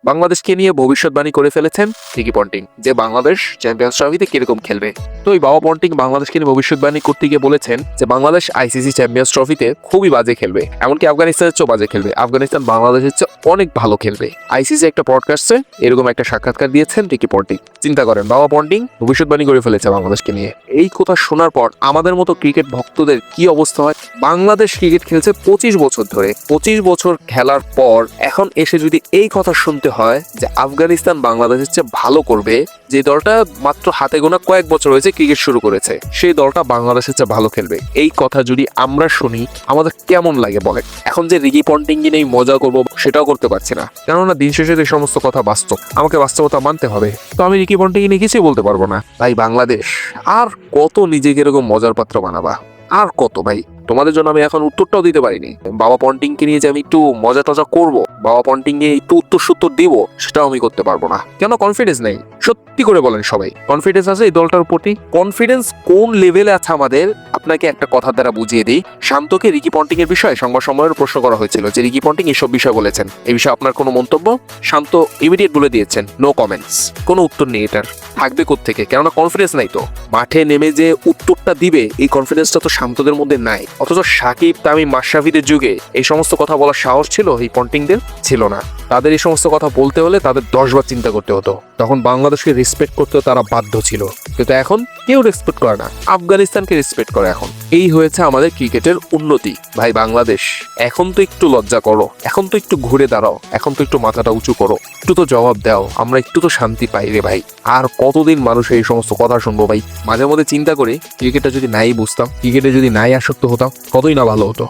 বাংলাদেশকে নিয়ে ভবিষ্যৎবাণী করে ফেলেছেন রিকি পন্টিং যে বাংলাদেশ চ্যাম্পিয়ন্স ট্রফিতে কিরকম খেলবে। তো এই বাবা পন্টিং বাংলাদেশকে নিয়ে ভবিষ্যৎবাণী করতে গিয়ে বলেছেন যে বাংলাদেশ আইসিসি চ্যাম্পিয়ন্স ট্রফিতে খুবই বাজে খেলবে, এমনকি আফগানিস্তানের চেয়েও বাজে খেলবে। আফগানিস্তান বাংলাদেশের চেয়ে অনেক ভালো খেলবে। আইসিসি একটা পডকাস্টে এরকম একটা সাক্ষাৎকার দিয়েছেন রিকি পন্টিং। চিন্তা করেন, বাবা পন্টিং ভবিষ্যৎবাণী করে ফেলেছে বাংলাদেশকে নিয়ে। এই কথা শোনার পর আমাদের মতো ক্রিকেট ভক্তদের কি অবস্থা হয়? বাংলাদেশ ক্রিকেট খেলছে 25 বছর ধরে, 25 বছর খেলার পর এখন এসে যদি এই কথা শুনতে হয় যে আফগানিস্তান বাংলাদেশের চেয়ে ভালো করবে, যে দলটা মাত্র হাতে গোনা কয়েক বছর হয়েছে ক্রিকেট শুরু করেছে, সেই দলটা বাংলাদেশের চেয়ে ভালো খেলবে, এই কথা যদি আমরা শুনি আমাদের কেমন লাগে বলেন? এখন যে রিকি পন্টিং নিয়ে মজা করবো সেটাও করতে পারছি না, কেননা দিন শেষে এই সমস্ত কথা বাস্তব, আমাকে বাস্তবতা মানতে হবে। তো আমি রিকি পন্টিং নিয়ে কিছুই বলতে পারবো না। ভাই বাংলাদেশ আর কত নিজেকে এরকম মজার পাত্র বানাবা, আর কত? ভাই তোমাদের জন্য আমি এখন উত্তরটাও দিতে পারিনি। বাবা পন্টিংকে নিয়ে যে আমি একটু মজা টজা করবো, বাবা পন্টিং নিয়ে একটু উত্তর সুত্তর দিব, সেটাও আমি করতে পারবো না। কেন? কনফিডেন্স নেই। সত্যি করে বলেন, সবাই কনফিডেন্স আছে এই দলটার প্রতি? কনফিডেন্স কোন লেভেলে আছে আমাদের আপনাকে একটা কথা দ্বারা বুঝিয়ে দিই। শান্তকে রিকি পন্টিং এর বিষয়ে সংবাদ সম্মেলনে প্রশ্ন করা হয়েছিল যে রিকি পন্টিং এসব বিষয় বলেছেন, এই বিষয়ে আপনার কোনো মন্তব্য? শান্ত ইমিডিয়েট বলে দিয়েছেন নো কমেন্টস, কোনো উত্তর নেই। এটার থাকবে কোত্থেকে? কেননা কনফিডেন্স নাই। তো মাঠে নেমে যে উত্তরটা দিবে এই কনফিডেন্সটা তো শান্তদের মধ্যে নাই। অথচ সাকিব, তামিম, মাশরাফিদের যুগে এই সমস্ত কথা বলার সাহস ছিল এই পন্টিংদের? ছিল না। তাদের এই সমস্ত কথা বলতে হলে তাদের 10 বার চিন্তা করতে হতো। তখন বাংলাদেশকে রেসপেক্ট করতে তারা বাধ্য ছিল, কিন্তু এখন কেউ রেসপেক্ট করে না। আফগানিস্তানকে রেসপেক্ট করে এখন। এই হয়েছে আমাদের ক্রিকেটের উন্নতি। ভাই বাংলাদেশ এখন তো একটু লজ্জা করো, এখন তো একটু ঘুরে দাঁড়াও, এখন তো একটু মাথাটা উঁচু করো, একটু তো জবাব দাও, আমরা একটু তো শান্তি পাই রে ভাই। আর কতদিন মানুষ এই সমস্ত কথা শুনবো ভাই? মাঝে মধ্যে চিন্তা করি ক্রিকেটটা যদি নাই বুঝতাম, ক্রিকেটে যদি নাই আসক্ত হতাম, কতই না ভালো হতো।